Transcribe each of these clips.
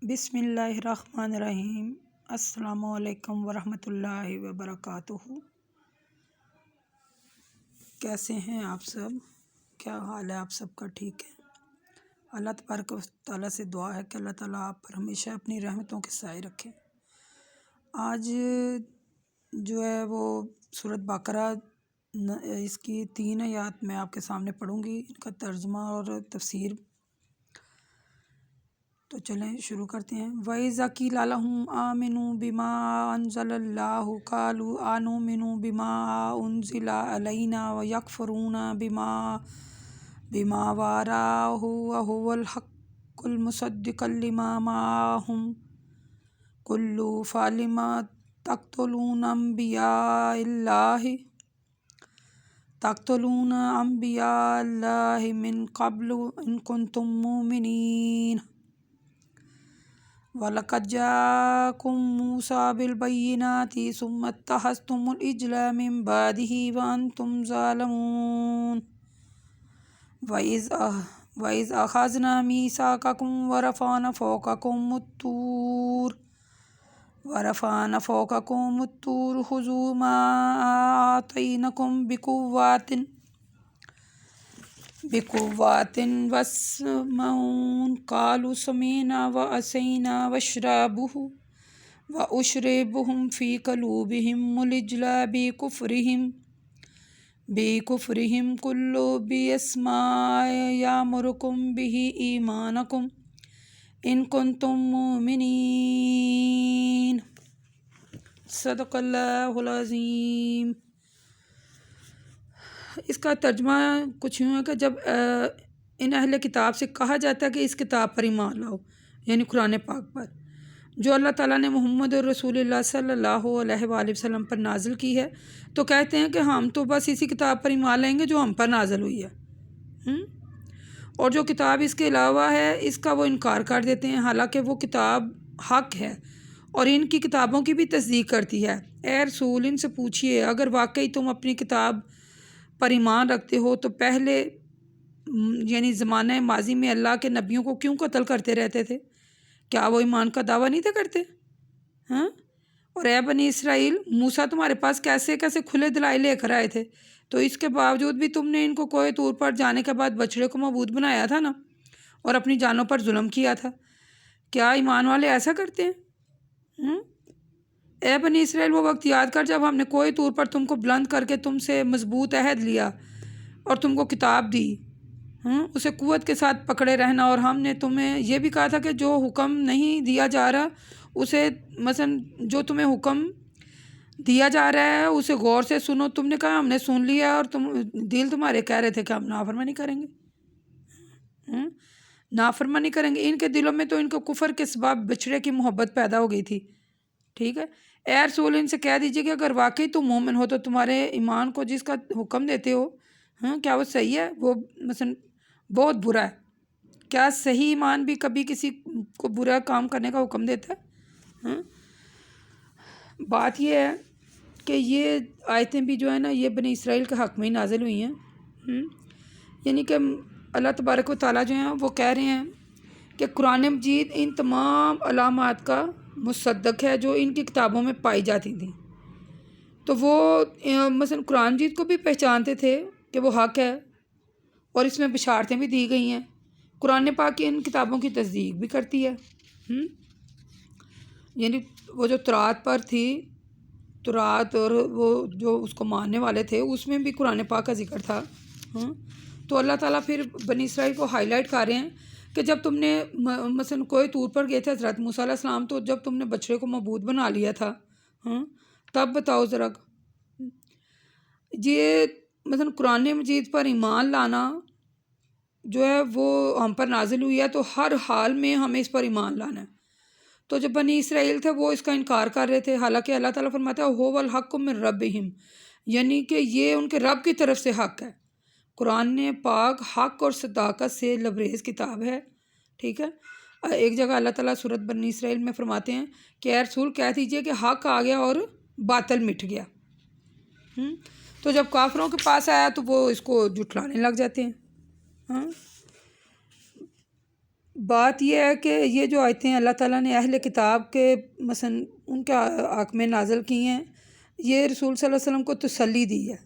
بسم اللہ الرحمن الرحیم۔ السلام علیکم ورحمۃ اللہ وبرکاتہ۔ کیسے ہیں آپ سب؟ کیا حال ہے آپ سب کا؟ ٹھیک ہے؟ اللہ تبارک و تعالیٰ سے دعا ہے کہ اللہ تعالیٰ آپ پر ہمیشہ اپنی رحمتوں کے سائے رکھے۔ آج جو ہے وہ سورۃ بقرہ اس کی 3 آیات میں آپ کے سامنے پڑھوں گی، ان کا ترجمہ اور تفسیر۔ تو چلیں شروع کرتے ہیں۔ وَإِذَا قِيلَ لَهُمْ آمِنُوا بِمَا أَنزَلَ اللَّهُ قَالُوا أَنُؤْمِنُ بِمَا أُنزِلَ عَلَيْنَا وَيَكْفُرُونَ بِمَا وَرَاءَهُ وَهُوَ الْحَقُّ مُصَدِّقًا لِمَا مَعَهُمْ قُلْ فَلِمَ تَقْتُلُونَ أَنبِيَاءَ اللَّهِ مِنْ قَبْلُ إِن كُنتُم مُّؤْمِنِينَ وَلَقَدْ جَاءَكُم مُّوسَىٰ بِالْبَيِّنَاتِ ثُمَّ اتَّخَذْتُمُ الْعِجْلَ مِن بَعْدِهِ وَأَنتُمْ ظَالِمُونَ وَإِذْ أَخَذْنَا مِيثَاقَكُمْ وَرَفَعْنَا فَوْقَكُمُ الطُّورَ خُذُوا مَا آتَيْنَاكُمْ بِقُوَّةٍ وَاسْمَعُوا قَالُوا سَمِعْنَا وَعَصَيْنَا وَأُشْرِبُهُمْ فِي قُلُوبِهِمُ الْعِجْلَ بِكُفْرِهِمْ قُلْ بِإِسْمٍ يَأْمُرُكُمْ بِهِ إِيمَانُكُمْ إِن كُنتُم مُّؤْمِنِينَ۔ صدق اللہ العظیم۔ اس کا ترجمہ کچھ یوں ہے کہ جب ان اہل کتاب سے کہا جاتا ہے کہ اس کتاب پر ایمان لاؤ، یعنی قرآن پاک پر، جو اللہ تعالیٰ نے محمد رسول اللہ صلی اللہ علیہ وآلہ وسلم پر نازل کی ہے، تو کہتے ہیں کہ ہم تو بس اسی کتاب پر ایمان لیں گے جو ہم پر نازل ہوئی ہے، اور جو کتاب اس کے علاوہ ہے اس کا وہ انکار کر دیتے ہیں، حالانکہ وہ کتاب حق ہے اور ان کی کتابوں کی بھی تصدیق کرتی ہے۔ اے رسول، ان سے پوچھئے اگر واقعی تم اپنی کتاب پر ایمان رکھتے ہو تو پہلے یعنی زمانہ ماضی میں اللہ کے نبیوں کو کیوں قتل کرتے رہتے تھے؟ کیا وہ ایمان کا دعویٰ نہیں تھے کرتے؟ اور اے بنی اسرائیل، موسیٰ تمہارے پاس کیسے کھلے دلائل لے کر آئے تھے، تو اس کے باوجود بھی تم نے ان کو کوہ طور پر جانے کے بعد بچڑے کو معبود بنایا تھا نا، اور اپنی جانوں پر ظلم کیا تھا۔ کیا ایمان والے ایسا کرتے ہیں؟ اے بنی اسرائیل، وہ وقت یاد کر جب ہم نے کوہ طور پر تم کو بلند کر کے تم سے مضبوط عہد لیا اور تم کو کتاب دی، اسے قوت کے ساتھ پکڑے رہنا، اور ہم نے تمہیں یہ بھی کہا تھا کہ جو حکم نہیں دیا جا رہا اسے مثلا جو تمہیں حکم دیا جا رہا ہے اسے غور سے سنو۔ تم نے کہا ہم نے سن لیا، اور دل تمہارے کہہ رہے تھے کہ ہم نافرمانی کریں گے، نافرمانی کریں گے۔ ان کے دلوں میں تو ان کو کفر کے سبب بچڑے کی محبت پیدا ہو گئی تھی، ٹھیک ہے۔ اے رسول، ان سے کہہ دیجئے کہ اگر واقعی تم مومن ہو تو تمہارے ایمان کو جس کا حکم دیتے ہو کیا وہ صحیح ہے؟ وہ مثلا بہت برا ہے؟ کیا صحیح ایمان بھی کبھی کسی کو برا کام کرنے کا حکم دیتا ہے؟ بات یہ ہے کہ یہ آیتیں بھی جو ہے نا یہ بنی اسرائیل کے حق میں ہی نازل ہوئی ہیں، یعنی کہ اللہ تبارک و تعالیٰ جو ہیں وہ کہہ رہے ہیں کہ قرآن مجید ان تمام علامات کا مصدق ہے جو ان کی کتابوں میں پائی جاتی تھیں۔ تو وہ مثلا قرآن مجید کو بھی پہچانتے تھے کہ وہ حق ہے، اور اس میں بشارتیں بھی دی گئی ہیں۔ قرآن پاک کی ان کتابوں کی تصدیق بھی کرتی ہے، یعنی وہ جو تورات پر تھی، تورات اور وہ جو اس کو ماننے والے تھے، اس میں بھی قرآن پاک کا ذکر تھا۔ تو اللہ تعالیٰ پھر بنی اسرائیل کو ہائی لائٹ کر رہے ہیں کہ جب تم نے مثلا کوہ طور پر گئے تھے حضرت موسیٰ علیہ السلام، تو جب تم نے بچڑے کو معبود بنا لیا تھا، تب بتاؤ ذرا، یہ مثلا قرآن مجید پر ایمان لانا جو ہے وہ ہم پر نازل ہوئی ہے، تو ہر حال میں ہمیں اس پر ایمان لانا ہے۔ تو جو بنی اسرائیل تھے وہ اس کا انکار کر رہے تھے، حالانکہ اللہ تعالیٰ فرماتا ہے هو الحق من ربہم، یعنی کہ یہ ان کے رب کی طرف سے حق ہے۔ قرآن پاک حق اور صداقت سے لبریز کتاب ہے، ٹھیک ہے۔ ایک جگہ اللہ تعالیٰ سورۃ بنی اسرائیل میں فرماتے ہیں کہ اے رسول کہہ دیجئے کہ حق آ گیا اور باطل مٹ گیا۔ تو جب کافروں کے پاس آیا تو وہ اس کو جھٹلانے لگ جاتے ہیں۔ بات یہ ہے کہ یہ جو آیتیں اللہ تعالیٰ نے اہل کتاب کے مثلا ان کے حق میں نازل کی ہیں، یہ رسول صلی اللہ علیہ وسلم کو تسلی دی ہے،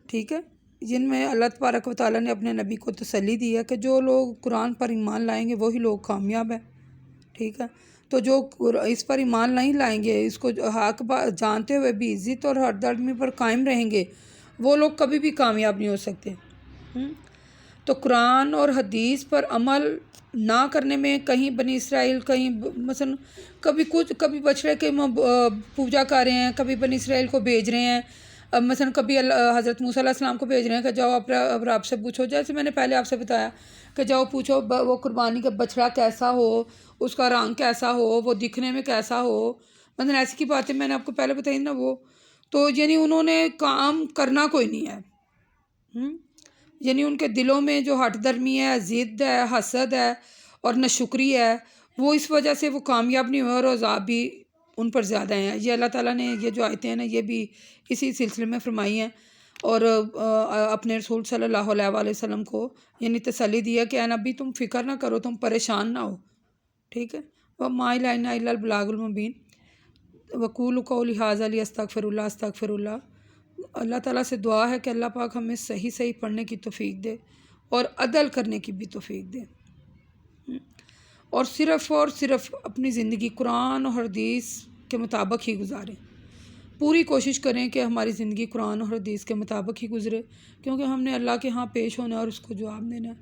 ٹھیک ہے، جن میں اللہ تبارک و تعالیٰ نے اپنے نبی کو تسلی دی ہے کہ جو لوگ قرآن پر ایمان لائیں گے وہی لوگ کامیاب ہیں، ٹھیک ہے۔ تو جو اس پر ایمان نہیں لائیں گے، اس کو حق جانتے ہوئے بھی عزت اور ہردرمی پر قائم رہیں گے، وہ لوگ کبھی بھی کامیاب نہیں ہو سکتے۔ تو قرآن اور حدیث پر عمل نہ کرنے میں کہیں بنی اسرائیل، کہیں مثلا کبھی بچڑے کے پوجا کر رہے ہیں، کبھی بنی اسرائیل کو بھیج رہے ہیں، مثلا کبھی حضرت موسیٰ علیہ السلام کو بھیج رہے ہیں کہ جاؤ آپ سے پوچھو، جیسے میں نے پہلے آپ سے بتایا کہ جاؤ پوچھو وہ قربانی کا بچڑا کیسا ہو، اس کا رنگ کیسا ہو، وہ دکھنے میں کیسا ہو، مثلا ایسی کی باتیں میں نے آپ کو پہلے بتائی نا۔ وہ تو یعنی انہوں نے کام کرنا کوئی نہیں ہے، یعنی ان کے دلوں میں جو ہٹ درمی ہے، ضد ہے، حسد ہے اور ناشکری ہے، وہ اس وجہ سے وہ کامیاب نہیں ہوئے اور عذاب بھی ان پر زیادہ ہیں۔ یہ اللہ تعالیٰ نے یہ جو آیتیں ہیں نا، یہ بھی اسی سلسلے میں فرمائی ہیں، اور اپنے رسول صلی اللہ علیہ وآلہ وسلم کو یعنی تسلی دی ہے کہ اے نبی تم فکر نہ کرو، تم پریشان نہ ہو، ٹھیک ہے۔ وَمَا عَلَيْنَا إِلَّا الْبَلَاغُ الْمُبِينُ وَقُولُوا قَوْلِي هَٰذَا لِأَسْتَغْفِرَ اللَّهَ۔ اللہ تعالیٰ سے دعا ہے کہ اللہ پاک ہمیں صحیح پڑھنے کی توفیق دے اور عدل کرنے کی بھی توفیق دے، اور صرف اپنی زندگی قرآن اور حدیث کے مطابق ہی گزاریں۔ پوری کوشش کریں کہ ہماری زندگی قرآن اور حدیث کے مطابق ہی گزرے، کیونکہ ہم نے اللہ کے ہاں پیش ہونا ہے اور اس کو جواب دینا ہے۔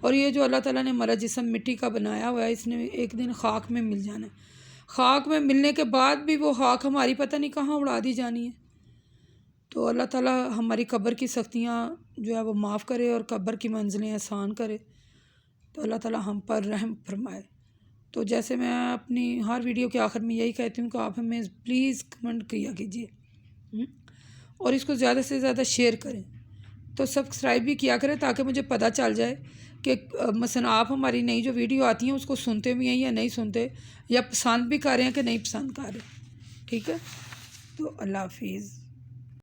اور یہ جو اللہ تعالیٰ نے ہمارا جسم مٹی کا بنایا ہوا ہے، اس نے ایک دن خاک میں مل جانا ہے، خاک میں ملنے کے بعد بھی وہ خاک ہماری پتہ نہیں کہاں اڑا دی جانی ہے۔ تو اللہ تعالیٰ ہماری قبر کی سختیاں جو ہے وہ معاف کرے اور قبر کی منزلیں آسان کرے، تو اللہ تعالیٰ ہم پر رحم فرمائے۔ تو جیسے میں اپنی ہر ویڈیو کے آخر میں یہی کہتی ہوں کہ آپ ہمیں پلیز کمنٹ کیا کیجیے اور اس کو زیادہ سے زیادہ شیئر کریں، تو سبسکرائب بھی کیا کریں تاکہ مجھے پتہ چل جائے کہ مثلا آپ ہماری نئی جو ویڈیو آتی ہیں اس کو سنتے بھی ہیں یا نہیں سنتے، یا پسند بھی کر رہے ہیں کہ نہیں پسند کر رہے، ٹھیک ہے۔ تو اللہ حافظ۔